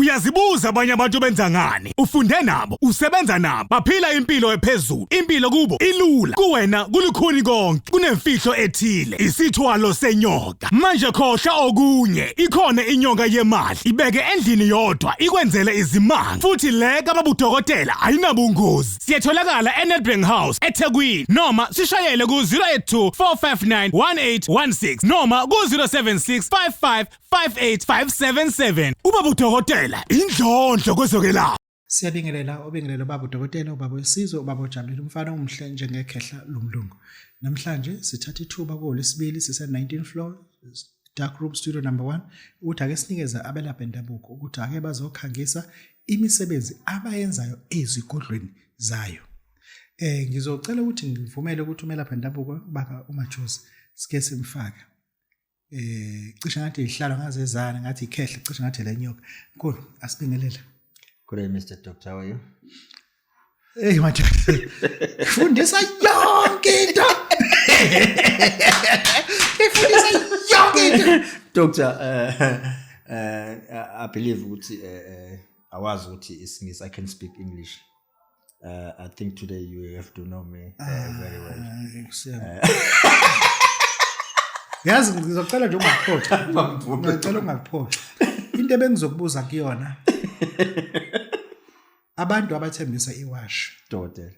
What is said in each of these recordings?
Uyazibuza abanye abantu benza ngani? Ufunde nabo, usebenza nabo, baphila impilo ephezulu. Impilo kubo ilula. Kuwena kulikhuni konke. Kunemfihlo ethile. Isithwalo senyoka. Manje khohla okunye. Ikhona inyoka yemali. Ibeke endlini yodwa ikwenzele izimanga. Futhi le kababudokotela ayinabungozi. Siyatholakala eNedbank House eThekwini noma sishayele ku 082 459 1816 noma ku 076 55 58577. Ubaba udokotela indlondlo kwezokwelapha. Siyabingelela obingelela ubaba udokotela ubaba wesizwe ubaba uJabulile umfana omhle njengekhehla lomlungu. Namhlanje sithatha ithuba kolesibili sise 19th floor Dark Room Studio number 1 ukuthi ake sinikeza abelaphi bendabuko ukuthi ake bazokhangisa imisebenzi abayenzayo ezigodlweni zayo. Ngizocela ukuthi ngivumele ukuthi umelaphi bendabuko baba uMajosi sike simfaka. Cishe ngathi ihlalo ngazezana ngathi ikhehla cishe ngathi lenyoka. Nkulu asibingelela. Good day, Mr. Doctor. How are you? Hey, Majosi. Fundisa yonke into. Ifundisa yonke into. Doctor, I believe I was I can speak English. I think today you have to know me very well. Yazi ngizocela nje ungaphoxa. Ngicela ungaphoxa. Into ebengizokubuza kuyona. Abantu abathembisa iwash. Doctor.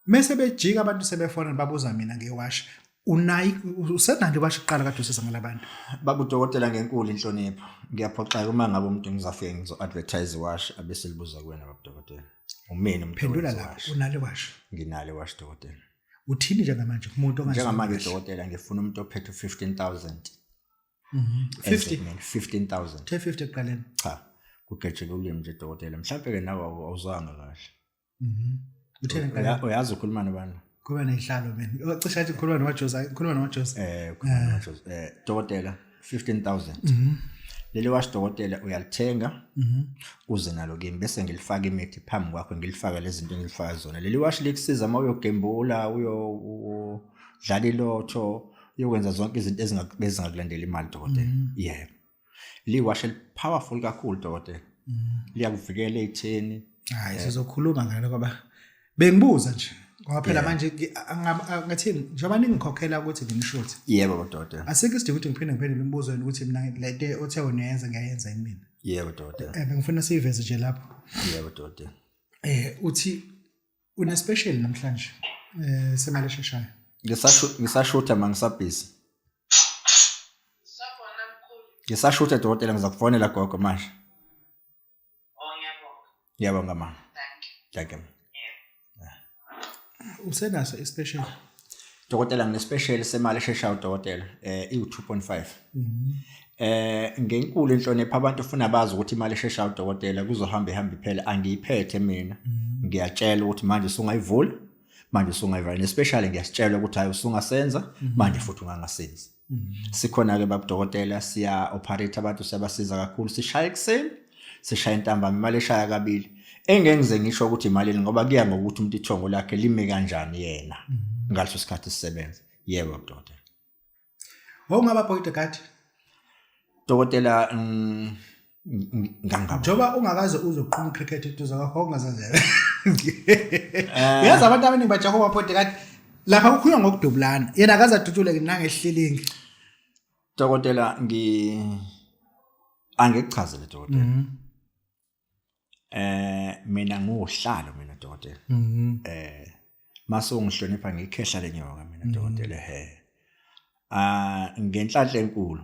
Mase bejika abantu sebefona babuza mina ngewash. Unayi usenande wash iqala kade usisa ngalabantu. Baba udokotela ngenkulu inhlonipho. Ngiyaphoxa uma ngabe umuntu ngizafike ngizo advertise iwash abese libuza kuwena baba udokotela. Umina umuntu. Phendula lapho unale wash. Nginale wash dokotela. Uthini njengamanje umuntu ongaziyo? Njengamanje dokotela ngifuna umuntu ophethe 15,000. 50 15,000. 50 kuqaleni. Cha. Kugejela ulimi nje dokotela. Mhlawumbe ke nawe awuzwanga kahle. Utheni kuqaleni? Uyazi ukhuluma nabani? Kuba nezihlalo mina. Cishe athi khuluma noMajosi, khuluma noMajosi. Khuluma noMajosi. Dokotela 15,000. Leli wash dokotela uyalithenga uze nalo kimi bese ngilifaka imithi phambi kwakho ngilifaka lezi zinto ngilifaka zona. Leli wash likusiza uma uyogembula uyodlala ilotho uyokwenza zonke izinto ezingakulandela imali dokotela. Yebo. Li wash powerful kakhulu dokotela. Liyakuvikela ezitheni. Hayi sizokhuluma ngalo ngoba bengibuza nje. Ngoba phela manje ngathini njengoba ningikhokhela ukuthi nginishoti. Yebo dokotela. Asike sidinga ukuthi ngiphinde imibuzo wena ukuthi mina lento othe uneyenza ngayenza yimina. Yebo dokotela. Bengifuna siyiveze nje lapho. Yebo dokotela. Uthi una special namhlanje semali esheshayo. Ngisashutha mangisabhizi. Sabona mkhulu. Ngisashutha dokotela ngizakufonela gogo manje. Ngiyabonga. Ngiyabonga mama. Thank you. Thank you. Usenaso ispecial. Dokotela ngine-special semali esheshayo dokotela i2.5. Ngenkulu inhlonipho abantu ufuna bazi ukuthi imali esheshayo dokotela kuzohamba phela angiyiphethe mina. Ngiyatshela ukuthi manje usungayivula, manje usungayivala especially ngiyasitshela ukuthi hayi usungasenza, manje futhi ungangasenzi. Sikhona ke baba dokotela siya operate abantu siyabasiza kakhulu sishaya ekseni, sishaya intambama imali eshaya kabili. Engengize ngisho ukuthi imali ngoba kuya ngokuthi umuntu ithongo lakhe lime kanjani yena ngaleso sikhathi sisebenza. Yebo dokotela. Wongaba point kade. Dokotela ngangaba. Njoba ungakaze uzoqhuma cricket eduze kwakho ungazazela. Yazi abantu abaningi bajaha uma point kade lapha kukhulunywa ngokudubulana. Yena akaze adutshule nangehlilingi. Dokotela angekuchazele dokotela. Mina ngohlalo mina dokotela. Mase ungihlonipha ngikhehla lenyoka mina dokotela ngenhlanhla enkulu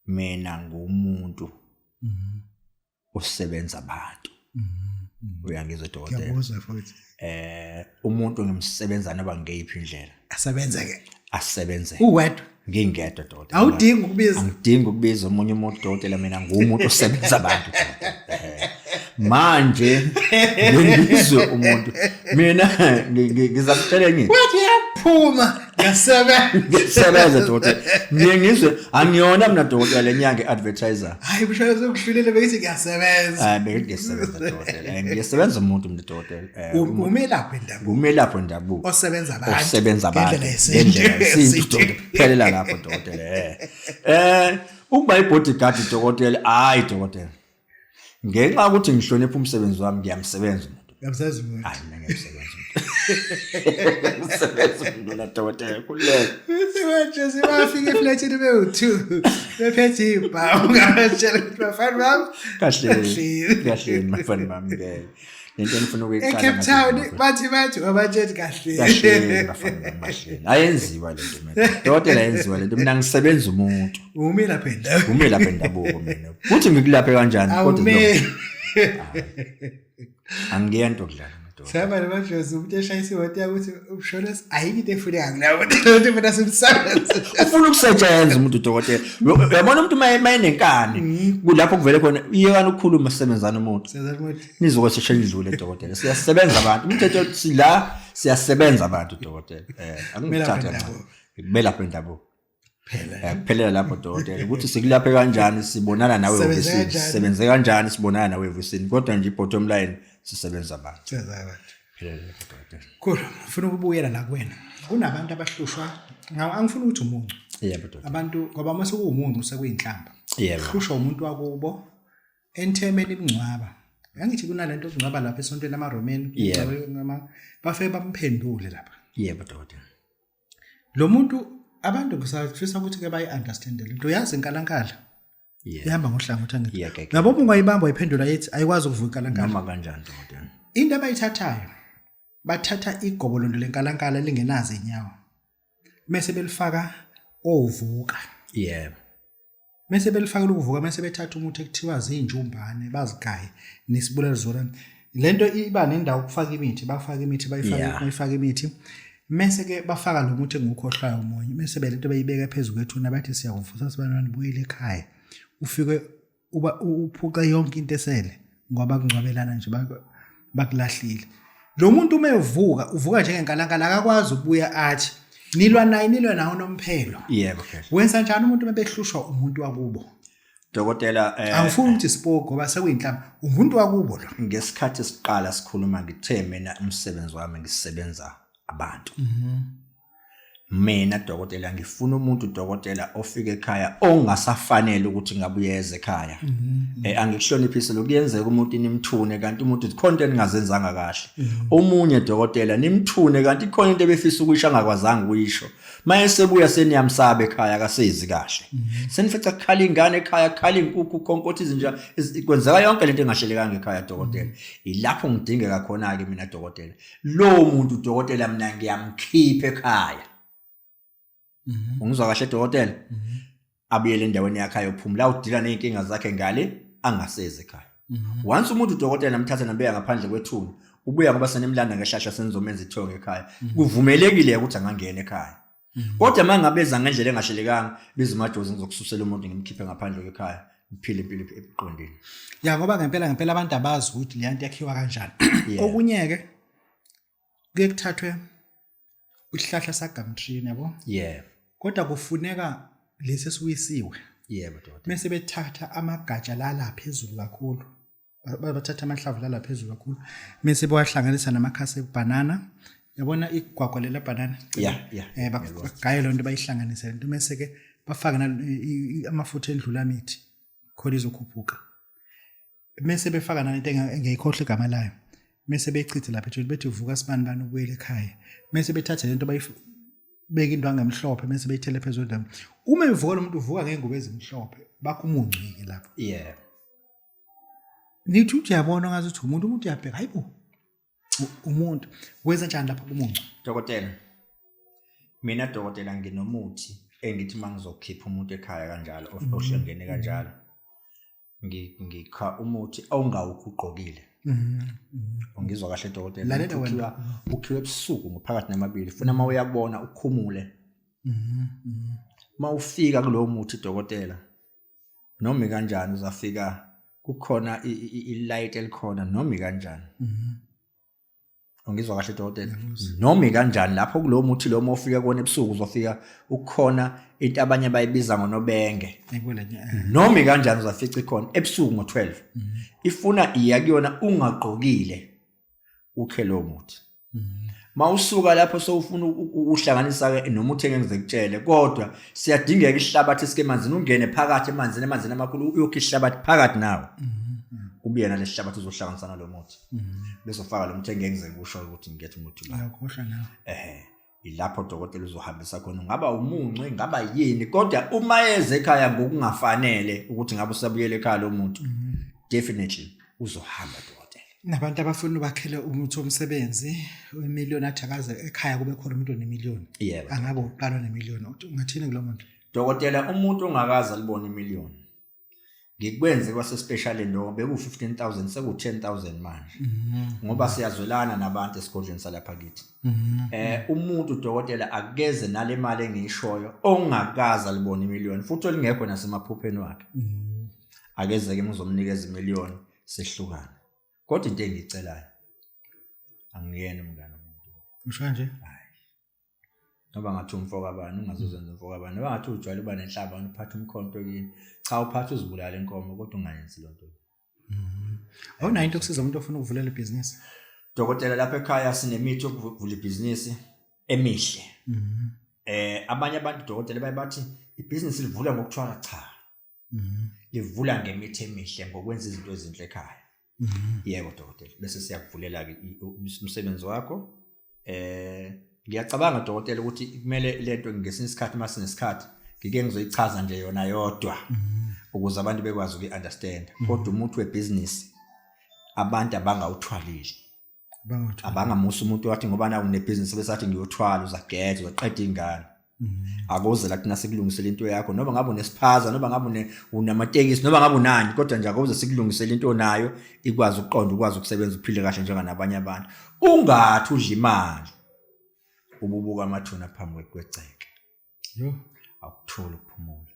mina ngumuntu osebenza abantu. Uyangizwa dokotela. Ngiyabuzwa futhi. Umuntu ngimsebenza noba ngeyiphi indlela. Asebenza ke. Asebenze. Uwedwa. Ngingedwa dokotela. Awudingi ukubiza. Angidingi ukubiza omunye umuntu dokotela mina ngumuntu osebenza abantu. Manje ngizwe umuntu mina ngizakutshela ngithi wathi yaphuma ngisebenza dokotela ngizwe angiyona mina dokotela lenyanga advertiser hayi bishalo sokuhlulele beyithi ngiyasebenza ngiyasebenza dokotela ngiyasebenza umuntu mina dokotela umelaphi wendabuko osebenza abantu ngendlela yesintu phelela lapho dokotela ukuba ibodyguard dokotela hayi dokotela ngenxa ukuthi ngihlonipha umsebenzi wami ngiyamsebenza umuntu Ngamsazi umuntu. hayi mina ngiyamsebenza umuntu umsebenza umuntu la dokotela kulele Manje sibafika eflatini be2 bephethe ibhawu ngabatshela ukuthi bafana bami kahle mafana bami ke lento engifuna ukuyiqala eCape Town bathi abatshela kahle bafana bami ayenziwa lento mina dokotela ayenziwa lento mina ngisebenza umuntu umila phela endabuko mina futhi ngikulaphe kanjani kodwa angiyento kudlala Saba manje umuntu eshayisa imoto yakuthi umshonesi ayikho efuna ngalawo lento mina simsabenza ufuna ukusetshenzwa umuntu dokotela uyabona umuntu mayenenkani kulapho kuvele khona iyekana ukukhuluma sisebenzana umuntu nizokwesisha indlule dokotela siyasebenza abantu umthetho sila siyasebenza abantu dokotela angithatha ngalo kubelapha indabo phela lapho dokotela ukuthi sikulaphe kanjani sibonana nawe ofisini sisebenze kanjani sibonana nawe ofisini kodwa nje bottom line sisebenza abantu phela dokotela cool ufuna ukubuyela la kuwena kunabantu abahlushwa angifuni ukuthi umuncu yebo dokotela abantu ngoba mase kuwumuncu sekuyinhlamba yebo hlushwa umuntu wakubo enthemeni imncwaba yangithi kunalento okungcwaba lapha esontweni lamaRoman bafe bamphendule lapha yebo dokotela lo muntu abantu ngisafisa ukuthi ke bayi understand lento yazi inkalankala ihamba ngohlangothi angithi ngabo ungayibamba uyiphendula yithi ayikwazi ukuvuka inkalankala noma kanjani dokotela into abayithathayo bathatha igobolondo lenkalankala lingenazo inyawo mase belifaka ovuka yebo mase belifaka ukuvuka mase bethatha umuthi ekuthiwa zinjumbane bazigaye nesibulala zona lento iba nendawo ukufaka imithi bafaka imithi bayifaka imithi mase ke bafaka lo muthi engukhohlayo umoya mase belento bayibeka phezulu kwethuna bathi siyakuvusa sibantwana buyile ekhaya ufike uphuca yonke into esele ngoba kungcwabelana nje bakulahlile lo muntu uma evuka uvuka njengenkalankala akakwazi ukubuya athi nilwa nawo nomphelo yebo phela wenza njani umuntu mebehlushwa umuntu wakubo dokotela angifuni ukuthi sipoke ngoba sekuyinhlamba umuntu wakubo lo ngesikhathi esiqala sikhuluma ngithe mina umsebenzi wami ngisebenza abantu mina dokotela ngifuna umuntu dokotela ofika ekhaya ongasafanele ukuthi ngabuyeze ekhaya angikuhloniphise lokuyenzeka umuntu nimthune kanti umuntu ikhonto engazenzanga kahle omunye dokotela nimthune kanti ikhona into ebefisa ukuyisho angakwazanga ukuyisho maye sebuya seniyamsaba ekhaya akasezi kahle senifica kukhala ingane ekhaya kukhala inkukhu konke izinja kwenzeka yonke lento engahlelekanga ekhaya dokotela ilapho ngidingeka khona ke mina dokotela lo muntu dokotela mina ngiyamkhipha ekhaya ungizwa kahle dokotela abuyele endaweni yakhe ayophumula udila nezinkinga zakhe ngale angaseze ekhaya once umuntu dokotela namthatha nambeka ngaphandle kwethuna ubuya ngoba senemlanda ngeshasha senizomenza ithonga ekhaya kuvumelekile ukuthi angangena ekhaya kodwa mangabeza ngendlela engahlelekanga bezimadozi ngizokususela umuntu ngimkhiphe ngaphandle kwekhaya ngiphile impilo eqondile ya ngoba ngempela abantu abazi ukuthi le nto yakhiwa kanjani okunyeke kuye kuthathwe uhlahla sagamtree yabo kodwa kufuneka lesi esiwisiwe yebo dokotela mase bethatha amagatsha la phezulu kakhulu bathatha amahlamvu la phezulu kakhulu mase bewahlanganisa namakhasi ebanana yabona igwagwa lela banana bagaye lonto bayihlanganise lento mase ke bafaka amafutha endlula mithi khona izokhuphuka mase befaka nalento engeyikhohle igama layo mase bechithe lapha ethi bethi uvuka sibani bani ubuyele ekhaya mase bethatha lento beka indwangu emhlophe mase beyithele phezulu ndaba uma evuka lo muntu uvuka ngengubo ezimhlophe bakumungcike lapha nithi uyabona ngathi uthi umuntu uyabheka hayibo umuntu wenza njani lapha kumuncu dokotela mina dokotela nginomuthi engithi mangizokhipha umuntu ekhaya kanjalo ohlengene kanjalo ngikha umuthi awungawuqoqile ungizwa kahle dokotela ukhiwe ebusuku ngophakathi namabili funa uma uyabona ukhumule mawufika kulowo muthi dokotela noma kanjani uzafika kukhona ilight elikhona noma kanjani ungizwa kahle dokotela noma kanjani lapho kulowo muthi lo mawufika kona ebusuku uzofika ukukhona into abanye bayibiza ngonobenge noma kanjani uzafica ikhona ebusuku ngo12 ifuna iya kuyona ungaqokile ukhe lo muthi mawusuka lapho sowufuna uhlanganisa ke nomuthi engengizekutshele kodwa siyadingeka ihlabathi sike emanzini ungene phakathi emanzini amakhulu uyokha ihlabathi phakathi nawo ubuyena lesihlabathi uzohlanganisana lo muthi bese ufaka lo muthi engeke ngikusho ukuthi ngigethe umuthi la Uyakhohlwa nawe. Ilapho udokotela uzohambisa khona ngaba umuncu ngaba yini kodwa uma eze ekhaya ngokungafanele ukuthi ngabe usabuyele ekhaya lo muntu definitely uzohamba dokotela. Nabantu abafuna ubakhele umuthi womsebenzi we1,000,000 athi akaze ekhaya kube khona umuntu one1,000,000. Yebo. Angabe uqala ne1,000,000. Ungathini kulo muntu? Dokotela umuntu ongakazi alibona i1,000,000 ngikwenze kwase special ndo beku15,000 seku10,000 manje ngoba siyazwelana nabantu esigodlweni salapha kithi umuntu dokotela akeze nale mali engiyishoyo ongakazi alibona i1,000,000 futhi olingekho nasemaphupheni wakhe akeze ke ngizomnikeza i1,000,000 sehlukana kodwa into engicelayo angiyena umngane umuntu Usho nje? Ngoba ngathi umfoka abani ungazozenza umfoka abani ngoba ngathi ujwayele uba nenhlaba uphatha umkhonto yini cha uphatha uzibulala inkomo kodwa ungayenzi lonto. Awuna into okusiza umuntu ofuna ukuvulela ibhizinisi. Dokotela lapha ekhaya sinemithi yokuvula ibhizinisi emihle. Abanye abantu dokotela bayabathi ibhizinisi livula ngokuthwala cha. Livula ngemithi emihle ngokwenza izinto ezinhle ekhaya. Yebo dokotela bese siyakuvulela ke umsebenzi wakho. Ngiyacabanga dokotela ukuthi kumele lento ngesinye isikhathi mase nesikhathi ngike ngizoyichaza nje yona yodwa ukuze abantu bekwazi uku-understand kodwa umuntu webusiness abantu abangawuthwalile abangamusa umuntu wathi ngoba na unebusiness besathi ngiyothwala uzagedza uzaqeda ingane akuze la kuthina sikulungisela into yakho noma ngabe unesiphaza noma ngabe unamatekisi noma ngabe unani kodwa nje akuze sikulungisela into onayo ikwazi ukuqonda ukwazi ukusebenza uphile kahle njenganabanye abantu ungathi udla imali ububuka amathuna phambi kwegceke Yo akuthola ukuphumula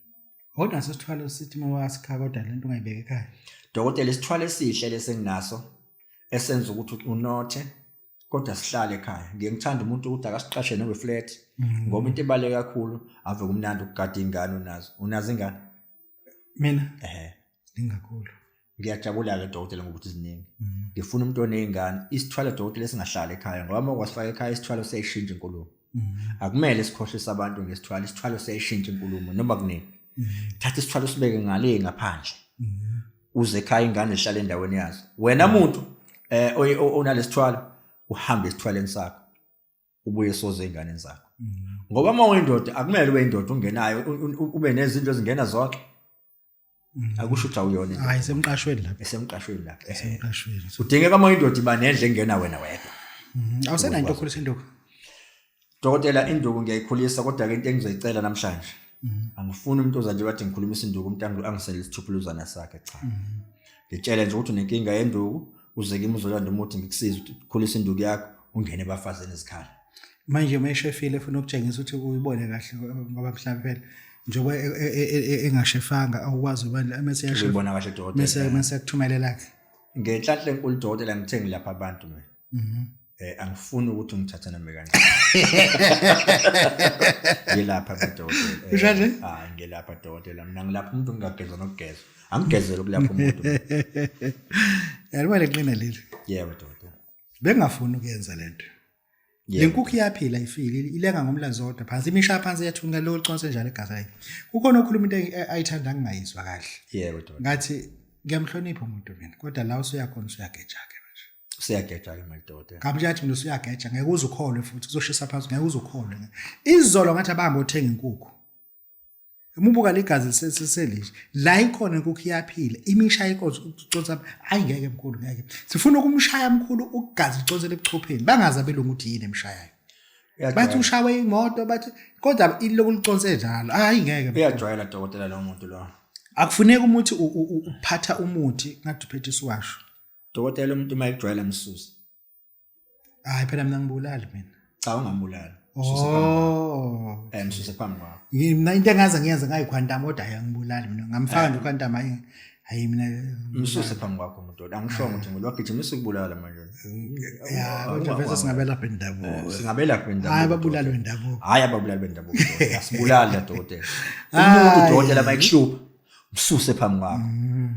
kodwa sesithwala sithi mawasikha kodwa lento ungayibeka ekhaya dokotela isithwala esihle lesenginaso esenza ukuthi unothe kodwa sihlale ekhaya ngiyengithanda umuntu ukuthi akasiqashe nobe flat ngoba into ebaleke kakhulu ave kumnandi ukugada ingane unazo ingane mina lingakhulu ngiyajabula ke dokotela ngokuthi ziningi ngifuna umuntu onezingane isithwala dokotela esingahlala ekhaya ngoba uma kwasifaka ekhaya isithwala seyishintsha inkulumo akumele sikhohlise abantu ngesithwala isithwala seyishintsha inkulumo noma kunini thatha isithwala sibeke ngale ngaphandle uze ekhaya ingane ihlale endaweni yazo wena umuntu onalesithwala uhambe esithwaleni sakho ubuye soze ingane zakho ngoba uma uyindoda akumele ube indoda ungenayo ube nezinto ezingena zonke akusho ukuthi awuyona hayi semqashweni lapha esemqashweni lapha semqashweni udingeka uma indoda iba nedle engena wena wedwa awusena into okhulisa induku dokotela induku ngiyayikhulisa kodwa ke into engizoyicela namhlanje angifuni umuntu oza nje bathi ngikhulumisa induku umuntu angisele isithuphuluzana sakhe cha ngitshela nje ukuthi unenkinga yenduku uze kimi uzolanda umuthi ngikusiza ukukhulisa induku yakho ungene ebafazeni ezikhala manje mayeshefile ufuna ukutshengisa ukuthi uyibone kahle ngoba mhlawumbe phela njengoba engashefanga awukwazi ubani mase yashefa uyibona kahle dokotela mase kuthumelela ke ngenhlanhla enkulu dokotela ngithengi lapha abantu mina angifuni ukuthi ngithathe nami kanje ngilapha dokotela ushaje ngilapha dokotela mina ngilapha umuntu ngingageza nokugeza angigezele kulapha umuntu yalibona leqina leli yebo dokotela bengafuni ukuyenza lento lenkukhu iyaphila ifile ilenga ngomlazodwa phansi imisha phansi yathunga lo liconse njalo egazayo kukhona okhuluma into ayithanda ngingayizwa kahle yebo dokotela ngathi ngiyamhlonipha umuntu mina kodwa la usuyakhona usuyageja ke manje usuyageja ke manje dokotela kambe yathi mina usuyageja ngeke uze ukholwe futhi kuzoshisa phansi ngeke uze ukholwe izolo ngathi abahamba uthenga inkukhu umubuka legazi liselishe la ikhona inkukhu iyaphila imisha ikonzo uconsa hayi ngeke emkhulu ngeke sifuna ukumshaya emkhulu ugazi liconsele ebuchopheni bangaza belungu ukuthi yini emshayayo bathi ushawe imoto bathi kodwa iloku liconse njalo hayi ngeke uyajwayela dokotela lo muntu lo akufuneki umuthi uphatha umuthi ngathi uphethe isiwasho dokotela umuntu mayijwayela msusi hayi phela mina ngibulali mina cha ungambulali msuse phambi kwakho mina into engaze ngiyenze ngayikhwantama kodwa ayangibulali mina ngamfaka nje ukhwantama hayi mina msuse phambi kwakho umuntu angisho ukuthi ngilwagijimisa ukubulala manje ya kodwa bese singabelapha indabuko singabelapha indabuko hayi ababulali bendabuko hayi ababulali bendabuko asibulali dokotela umuntu dokotela mayikushupa msuse phambi kwakho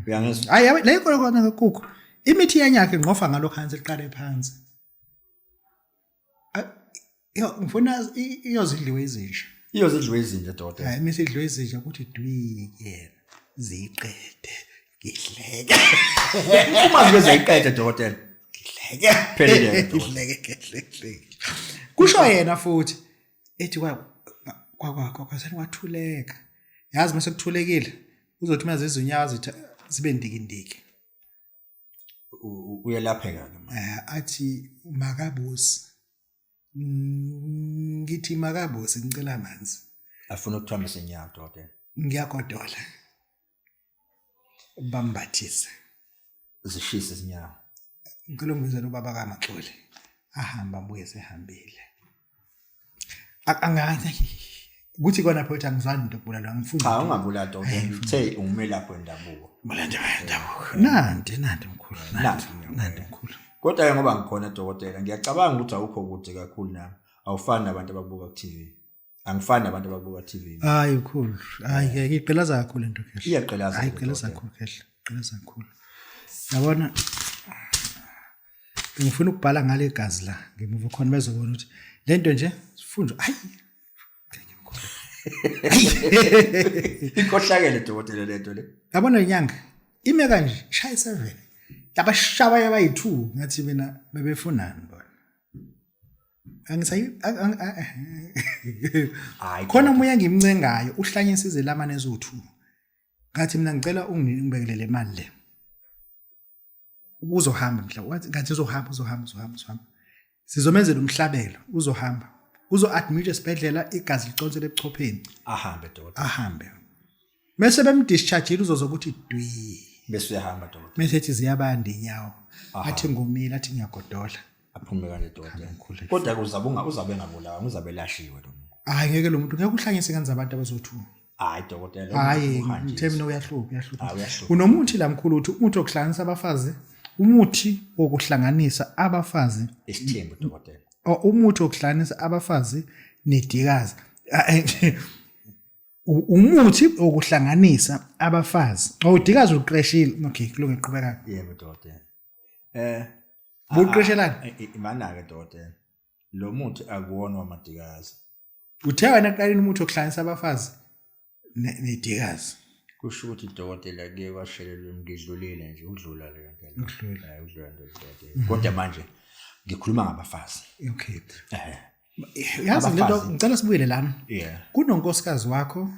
uyangizwa hayi la ikhona khona ngekukho imithi yanyakhe ngofa ngalokho hansi liqale phansi ngifuna iyozidliwe izinja iyozidliwe izinja dokotela hayi imithi idliwe izinja ukuthi dwi yena ziqede ngihleke uma ngeze iqede dokotela ngihleke Phelele, ngihleke kusho yena futhi ethi kwaseni wathuleka yazi mase kuthulekile uzothi maze izinyawo zibe ndikindiki uyelapheka ke athi makabusi ngithi makabusi ngicela amanzi afuna ukuthambisa inyawo dokotela ngiyakodola bambathise zishisa izinyawo ngicela ungizele ubaba kaMaxoli ahamba abuye sehambile kuthi kona phela angizwani into kubulala ngifuna cha ungabula dokotela ngithe ungumelaphi wendabuko balanje bayendabuko nanti mkhulu nanti mkhulu kodwa ke ngoba ngikhona dokotela ngiyacabanga ukuthi awukho kude kakhulu nami awufani nabantu ababuka ku TV angifani nabantu ababuka TV hayi mkhulu hayi ke iqhelaza kakhulu into kehle iyaqhelaza hayi iqhelaza kakhulu kehle iqhelaza kakhulu yabona ngifuna ukubhala ngale gazi la ngemuva khona bezobona ukuthi lento nje sifunde hayi ikhohlakele dokotela lento le yabona inyanga ime kanje shaya 7 yabashaba yabayi2 ngathi mina bebefunani bona angisayi hayi khona umoya ngimncengayo uhlanye isize lamane ezo2 ngathi mina ngicela ungibekele imali le uzohamba mhla wathi ngathi uzohamba sizomenzela umhlabelo uzohamba uzo-admit esibhedlela igazi liqonsele ebuchopheni ahambe dokotela ahambe mase bemdischargeile uzozokuthi dwi bese uyahamba dokotela mase ethi ziyabanda inyawo athi ngomile athi ngiyagodola aphume kanje dokotela kodwa kuzabunga uzabe ngabulawa uzabe lashiwe lo muntu hayi ngeke lo muntu ngeke uhlanyise kanza abantu abazo2 hayi dokotela hayi ngithemina uyahluka uyahluka unomuthi la mkhulu uthi umuthi wokuhlanganisa abafazi umuthi wokuhlanganisa abafazi isithembu dokotela umuthi wokuhlanganisa abafazi nedikazi umuthi wokuhlanganisa abafazi udikazi uqreshile okay kulunge qhubeka yebo dokotela buqreshelana imana ke dokotela lo muthi akuwona wamadikazi uthe wena qaleni umuthi wokuhlanganisa abafazi nedikazi kusho ukuthi dokotela ke washelelwe ngidlulile nje udlula leyo nto udlula dokotela kodwa manje ngikhuluma ngabafazi okay yazi lento ngicela sibuyele lana kunonkosikazi wakho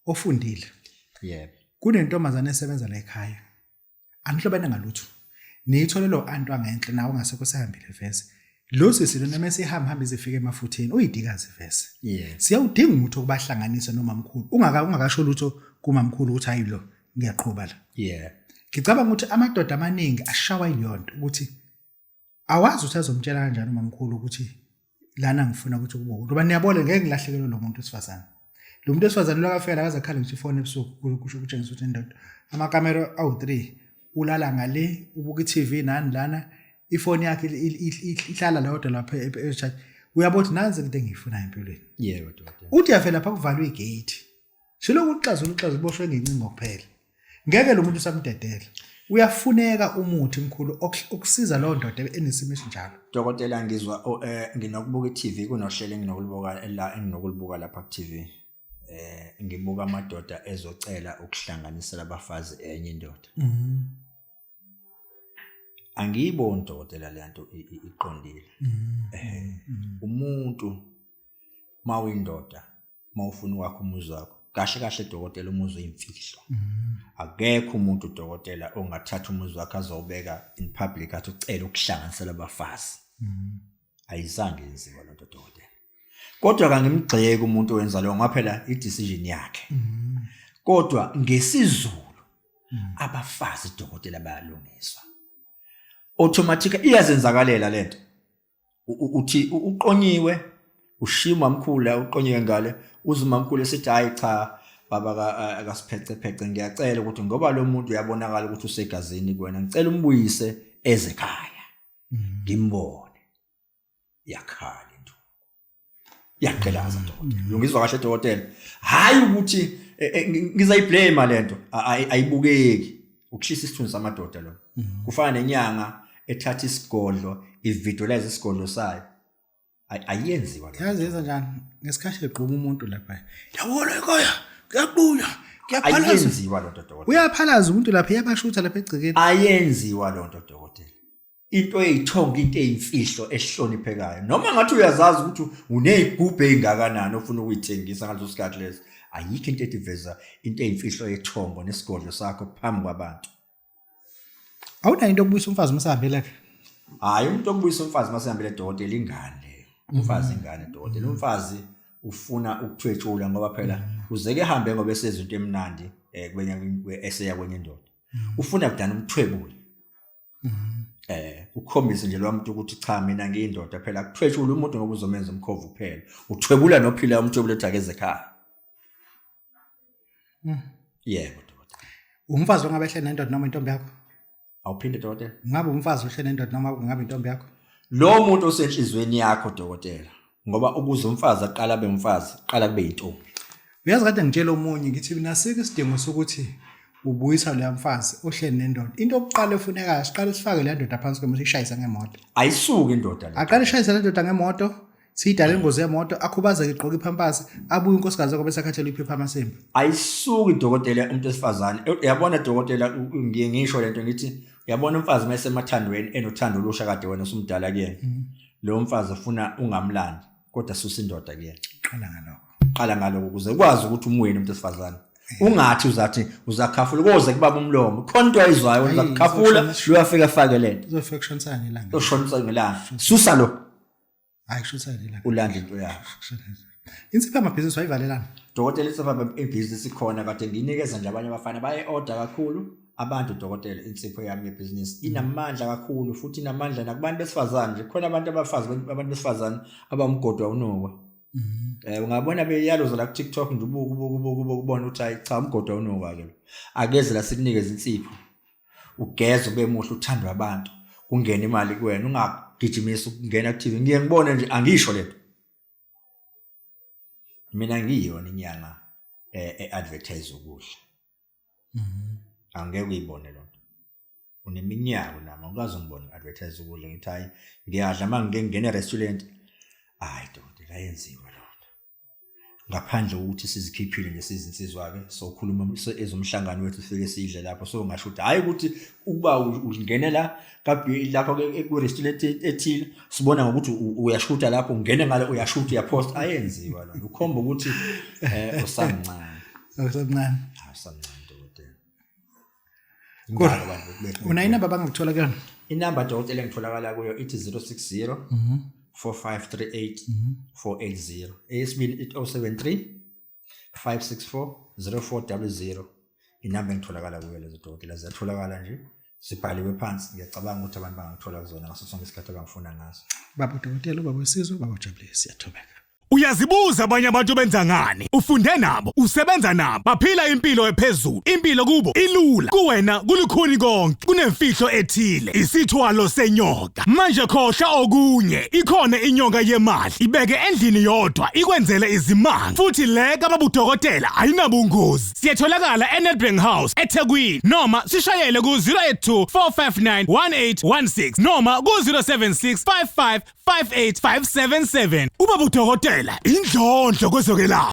ofundile yebo kunentombazane esebenza la ekhaya anihlobene ngalutho niyitholelo antu angenhle nawe ngasekho sehambile vese lo sisilo noma sihamba izifike emafutheni uyidikazi vese siyawudinga umuthi okubahlanganisa noma mkhulu ungakasho lutho kumamkhulu ukuthi hayilo ngiyaqhubha la ngicabanga ukuthi amadoda amaningi ashawa iliyonto ukuthi awazi ukuthi azomtshela kanjani umamkhulu ukuthi lana ngifuna ukuthi kube ngoba niyabona ngeke ngilahlekelwe lo muntu wesifazane lo muntu wesifazane lokafela akaze akhala nje ifone ebusuku kusho ukutshengisa ukuthi indoda amakamera awu3 ulala ngale ubuka iTV nani lana ifone yakhe ihlala lodwa lapha echarge uyabothi nanzi into engiyifuna empilweni yebo dokotela uthi yafela lapha kuvalwe igate shilo ukuxazula uboshwe ngencingo kuphela ngeke lo muntu usamdedela uyafuneka umuthi mkhulu okusiza lo ndoda enesimo esinjalo dokotela ngizwa nginokubuka iTV kunohlelo enginokulibuka lapha ku TV ngibuka amadoda ezocela ukuhlanganisela abafazi enye indoda angiyiboni dokotela lento iqondile umuntu mawuyindoda mawufuna wakho umuzi wakho kahle dokotela umuzi uyimfihlo akekho umuntu dokotela ongathatha umuzi wakhe azobeka in public athi ucela ukuhlanganisela abafazi ayizange yenziwa lo nto dokotela kodwa kangimgxeke umuntu owenza lo ngaphela i-decision yakhe kodwa ngesizulu abafazi dokotela bayalungiswa automatically iyazenzakalela lento uthi uqonyiwe ushima mkhulu uqonyiwe ngale uzumamkhulu esithi hayi cha baba akasiphece ngiyacela ukuthi ngoba lo muntu uyabonakala ukuthi usegazini kuwena ngicela umbuyise ezekhaya ngimbone yakhala into yaqhelaza dokotela lungizwa kahle dokotela hayi ukuthi ngizayiblame lento ayibukeki ukushisa isithunzi samadoda lo kufana nenyanga ethatha isigodlo ivisualize isigodlo sayo ayenziwa yazi njani ngesikhathi eqhuma umuntu lapha yabona ekhaya kuyabuya ayenziwa lonto dokotela. Uyaphalaza umuntu lapha iyabashutha lapha egcikeni. Ayenziwa lonto dokotela. Into eyithonga into eyimfihlo ehloniphekayo. Noma ngathi uyazazi ukuthi unezigubhe ezingakanani ofuna ukuyithengisa ngaleso sikhathi leso. Ayikho into etiveza into eyimfihlo yethongo nesigodlo sakho phambi kwabantu. Awunayo into yokubuyisa umfazi masahambela ke. Hayi umuntu okubuyisa umfazi masihambele dokotela ingane. Umfazi ingane dokotela. Umfazi ufuna ukuthwetshula ngoba phela uzeke ehambe ngoba esezwe into emnandi kwenye eseya kwenye indoda. Ufuna kudana umthwebule. Ukhombisa nje lo muntu ukuthi cha mina ngiyindoda phela kuthwetshula umuntu ngoba uzomenza umkhovu kuphela. Uthwebula nophila umthwebule ethakeze ekhaya. Yebo dokotela. Umfazi ongabe ehlele nendoda noma intombi yakho? Awuphinde dokotela. Ngabe umfazi ohlele nendoda noma ngabe intombi yakho? Lo muntu osenhlizweni yakho dokotela ngoba ukuze umfazi aqala abe umfazi qala kube yintombi. Uyazi kade ngitshela omunye ngithi mina sike isidingo sokuthi ubuyisa lo mfazi ohlele nendoda. Into yokuqala efunekayo siqale sifake le ndoda phansi kwemse ishayisa ngemoto. Ayisuki indoda le. Aqale ishayisa le ndoda ngemoto, siyidala ingozi yemoto, akhubazeke igqoka iphampasi, abuye unkosikazi yakhe bese akhathela iphepha amasembu. Ayisuki dokotela umuntu esifazane. Uyabona dokotela ngiye ngisho lento ngithi uyabona umfazi mase emathandweni enothando lusha kade wena usumdala kuyena. Lo mfazi ufuna ungamlandi kodwa susa indoda kuyena. Qala ngaloko ukuze ukwazi ukuthi umweni umuntu esifazane. Ungathi uzathi uzakhafula koze kubaba umlomo khona into ayizwayo uzakhafula uyafika afake lento uzofika kushonisana ilanga ushonisa ngelanga susa lo hayi kushonisana ilanga ulanda into yakho insipha amabhizinisi wayivalelana dokotela isipha ibusiness ikhona kade nginikeza nje abanye abafana baye order kakhulu abantu dokotela insipho yami yebusiness inamandla kakhulu futhi inamandla nakubantu besifazane nje khona abantu abantu besifazane abamgodwa unokwa ungabona beyaloza la ku TikTok nje ubona ukuthi hayi cha umgodwa unokwa ke akeze la sikunikeza insipho ugeza ube muhle uthandwa abantu kungena imali kuwena ungagijimisa ukungena ku TV ngiye ngibone nje angisho lento mina ngiyona inyanga advertise ukudla angeke uyibone lonto uneminyaka nami ungazi ngibone advertise ukudla ngithi hayi ngiyadla manje ngene restaurant hayi dokotela ayenziwa lonto ngaphandle ukuthi sizikhiphile nje sizinsizwa ke sokhuluma ezomhlangano wethu sifike sidle lapho so ngasho ukuthi hayi ukuthi ukuba ungene la kabi lapho ku restaurant ethile sibona ngokuthi uyashuta lapho ungene ngale uyashuta uyapost ayenziwa lonto ukhomba ukuthi usamncane usamncane usamncane dokotela una inamba bangakuthola kuyona inamba dokotela ngitholakala kuyo ithi 060 4538 480 esibili 073 564 0400 inamba engitholakala kuyo lezo dokotela ziyatholakala nje sibhaliwe phansi ngiyacabanga ukuthi abantu bangithola kuzona ngaso sonke isikhathi abangifuna ngazo baba dokotela baba Wesizwe baba Jabulile siyathobeka Uyazibuza abanye abantu benza ngani ufunde nabo usebenza nabo baphila impilo ephezulu impilo kubo ilula kuwena kulukhuni konke kunemfihlo ethile isithwalo senyoka manje khohla okunye ikhona inyoka yemali ibeke endlini yodwa ikwenzele izimanga futhi leka babudokotela ayinabungozi siyatholakala eNedbank House eThekwini noma sishayele ku 082 459 1816 noma ku 076 55 58577 ubaba udokotela indlondlo kwezokwelapha